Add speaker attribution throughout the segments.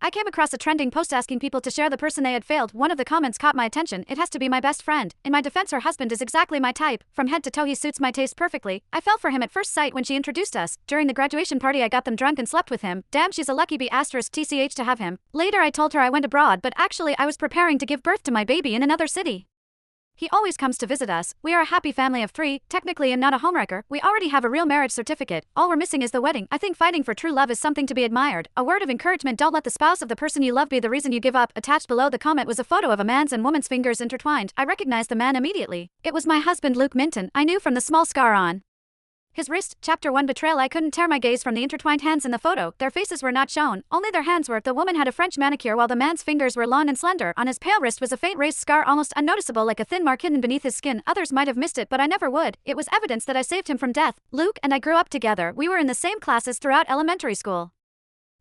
Speaker 1: I came across a trending post asking people to share the person they had failed. One of the comments caught my attention. It has to be my best friend. In my defense, her husband is exactly my type. From head to toe, he suits my taste perfectly. I fell for him at first sight when she introduced us. During the graduation party, I got them drunk and slept with him. Damn, she's a lucky bee asterisk TCH to have him. Later, I told her I went abroad, but actually, I was preparing to give birth to my baby in another city. He always comes to visit us. We are a happy family of 3, technically, and not a homewrecker. We already have a real marriage certificate. All we're missing is the wedding. I think fighting for true love is something to be admired. A word of encouragement: don't let the spouse of the person you love be the reason you give up. Attached below the comment was a photo of a man's and woman's fingers intertwined. I recognized the man immediately. It was my husband, Luke Minton. I knew from the small scar on his wrist. Chapter 1: Betrayal. I couldn't tear my gaze from the intertwined hands in the photo. Their faces were not shown, only their hands were. The woman had a French manicure while the man's fingers were long and slender. On his pale wrist was a faint raised scar, almost unnoticeable, like a thin mark hidden beneath his skin. Others might have missed it, but I never would. It was evidence that I saved him from death. Luke and I grew up together. We were in the same classes throughout elementary school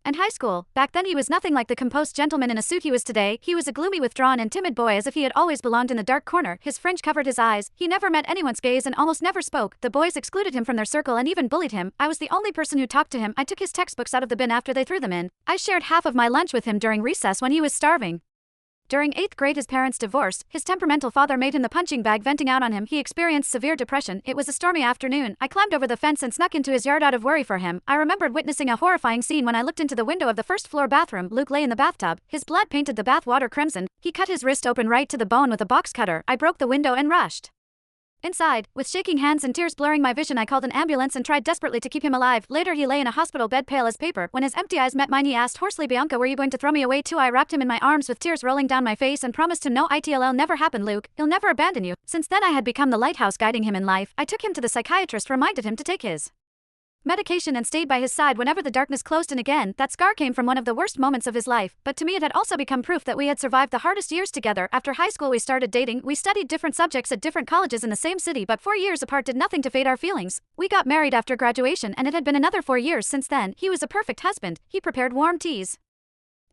Speaker 1: and high school. Back then he was nothing like the composed gentleman in a suit he was today. He was a gloomy, withdrawn, and timid boy, as if he had always belonged in the dark corner. His fringe covered his eyes. He never met anyone's gaze and almost never spoke. The boys excluded him from their circle and even bullied him. I was the only person who talked to him. I took his textbooks out of the bin after they threw them in. I shared half of my lunch with him during recess when he was starving. During 8th grade, his parents divorced. His temperamental father made him the punching bag, venting out on him. He experienced severe depression. It was a stormy afternoon. I climbed over the fence and snuck into his yard out of worry for him. I remembered witnessing a horrifying scene when I looked into the window of the first-floor bathroom. Luke lay in the bathtub. His blood painted the bath water crimson. He cut his wrist open right to the bone with a box cutter. I broke the window and rushed inside. With shaking hands and tears blurring my vision, I called an ambulance and tried desperately to keep him alive. Later, he lay in a hospital bed, pale as paper. When his empty eyes met mine, he asked hoarsely, "Bianca, were you going to throw me away too?" I wrapped him in my arms with tears rolling down my face and promised him no ITLL never happened. Luke, he'll never abandon you. Since then, I had become the lighthouse guiding him in life. I took him to the psychiatrist, reminded him to take his medication, and stayed by his side whenever the darkness closed in again. That scar came from one of the worst moments of his life, but to me it had also become proof that we had survived the hardest years together. After high school, we started dating. We studied different subjects at different colleges in the same city, but 4 years apart did nothing to fade our feelings. We got married after graduation, and it had been another 4 years since then. He was a perfect husband. He prepared warm teas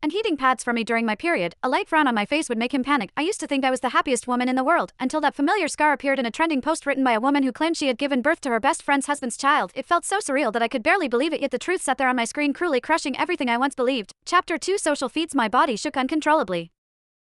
Speaker 1: and heating pads for me during my period. A light frown on my face would make him panic. I used to think I was the happiest woman in the world, until that familiar scar appeared in a trending post written by a woman who claimed she had given birth to her best friend's husband's child. It felt so surreal that I could barely believe it, yet the truth sat there on my screen, cruelly crushing everything I once believed. Chapter 2: Social feeds. My body shook uncontrollably.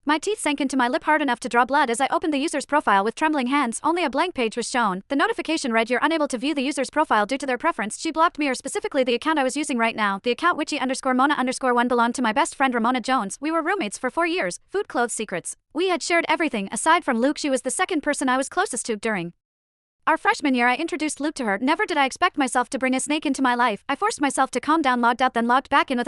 Speaker 1: My teeth sank into my lip hard enough to draw blood as I opened the user's profile with trembling hands. Only a blank page was shown. The notification read, "You're unable to view the user's profile due to their preference." She blocked me, or specifically the account I was using right now. The account witchy_Mona_1 belonged to my best friend Ramona Jones. We were roommates for 4 years. Food, clothes, secrets. We had shared everything. Aside from Luke, she was the second person I was closest to. During our freshman year, I introduced Luke to her. Never did I expect myself to bring a snake into my life. I forced myself to calm down, logged out, then logged back in with an